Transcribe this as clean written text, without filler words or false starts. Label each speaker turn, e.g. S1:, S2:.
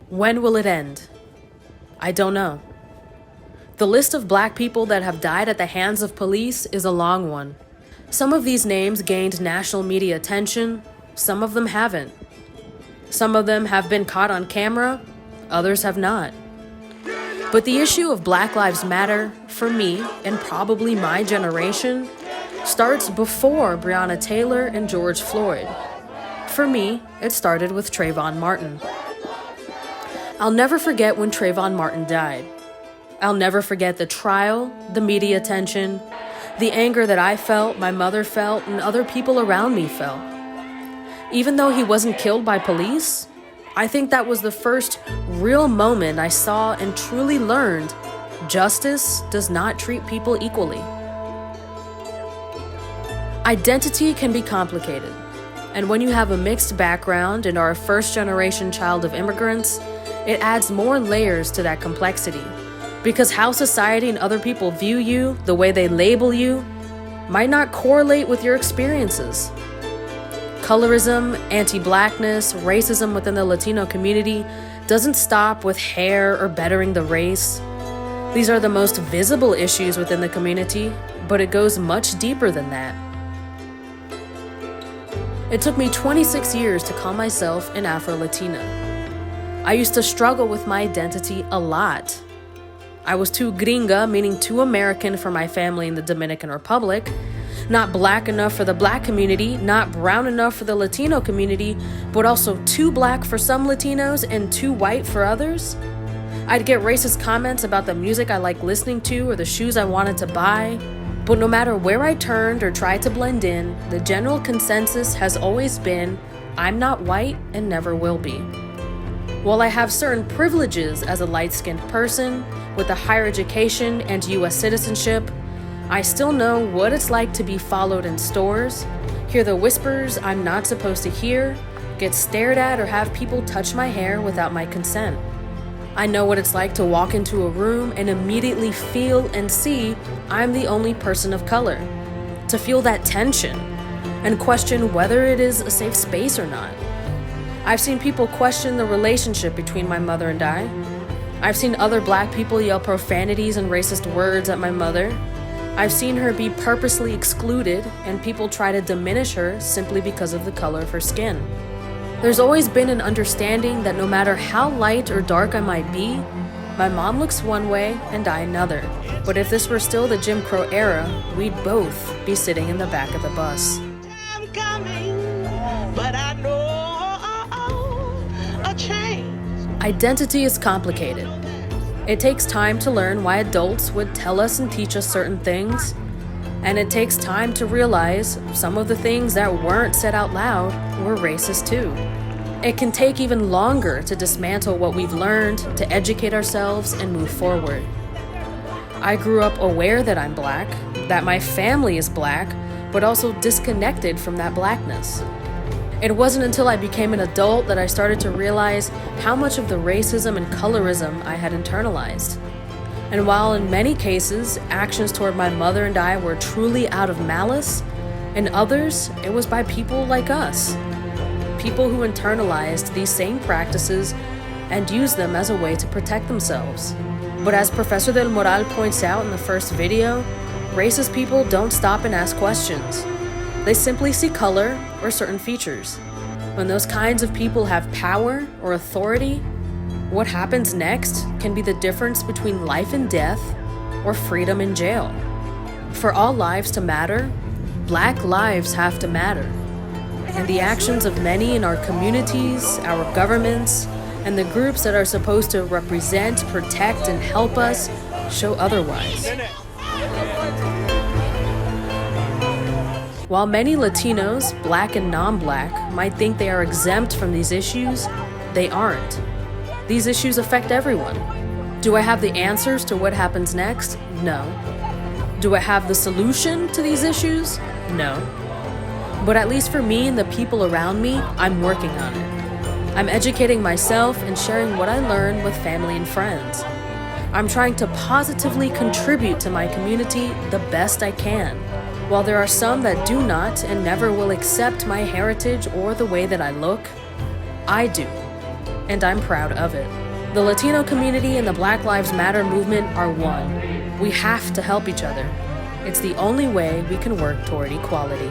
S1: When will it end? I don't know. The list of Black people that have died at the hands of police is a long one. Some of these names gained national media attention, some of them haven't. Some of them have been caught on camera, others have not. But the issue of Black Lives Matter, for me, and probably my generation, starts before Breonna Taylor and George Floyd. For me, it started with Trayvon Martin. I'll never forget when Trayvon Martin died. I'll never forget the trial, the media attention, the anger that I felt, my mother felt, and other people around me felt. Even though he wasn't killed by police, I think that was the first real moment I saw and truly learned justice does not treat people equally. Identity can be complicated, and when you have a mixed background and are a first-generation child of immigrants, it adds more layers to that complexity, because how society and other people view you, the way they label you, might not correlate with your experiences. Colorism, anti-Blackness, racism within the Latino community doesn't stop with hair or bettering the race. These are the most visible issues within the community, but it goes much deeper than that. It took me 26 years to call myself an Afro-Latina. I used to struggle with my identity a lot. I was too gringa, meaning too American for my family in the Dominican Republic, not Black enough for the Black community, not brown enough for the Latino community, but also too Black for some Latinos and too white for others. I'd get racist comments about the music I liked listening to or the shoes I wanted to buy, but no matter where I turned or tried to blend in, the general consensus has always been, I'm not white and never will be. While I have certain privileges as a light-skinned person with a higher education and U.S. citizenship, I still know what it's like to be followed in stores, hear the whispers I'm not supposed to hear, get stared at, or have people touch my hair without my consent. I know what it's like to walk into a room and immediately feel and see I'm the only person of color, to feel that tension and question whether it is a safe space or not. I've seen people question the relationship between my mother and I. I've seen other Black people yell profanities and racist words at my mother. I've seen her be purposely excluded and people try to diminish her simply because of the color of her skin. There's always been an understanding that no matter how light or dark I might be, my mom looks one way and I another. But if this were still the Jim Crow era, we'd both be sitting in the back of the bus.
S2: I'm coming, but I know a change.
S1: Identity is complicated. It takes time to learn why adults would tell us and teach us certain things, and it takes time to realize some of the things that weren't said out loud were racist too. It can take even longer to dismantle what we've learned, to educate ourselves and move forward. I grew up aware that I'm Black, that my family is Black, but also disconnected from that Blackness. It wasn't until I became an adult that I started to realize how much of the racism and colorism I had internalized. And while in many cases, actions toward my mother and I were truly out of malice, in others, it was by people like us. People who internalized these same practices and used them as a way to protect themselves. But as Professor Del Moral points out in the first video, racist people don't stop and ask questions. They simply see color or certain features. When those kinds of people have power or authority, what happens next can be the difference between life and death or freedom and jail. For all lives to matter, Black lives have to matter. And the actions of many in our communities, our governments, and the groups that are supposed to represent, protect, and help us show otherwise. While many Latinos, Black and non-Black, might think they are exempt from these issues, they aren't. These issues affect everyone. Do I have the answers to what happens next? No. Do I have the solution to these issues? No. But at least for me and the people around me, I'm working on it. I'm educating myself and sharing what I learn with family and friends. I'm trying to positively contribute to my community the best I can. While there are some that do not and never will accept my heritage or the way that I look, I do. and I'm proud of it. The Latino community and the Black Lives Matter movement are one. We have to help each other. It's the only way we can work toward equality.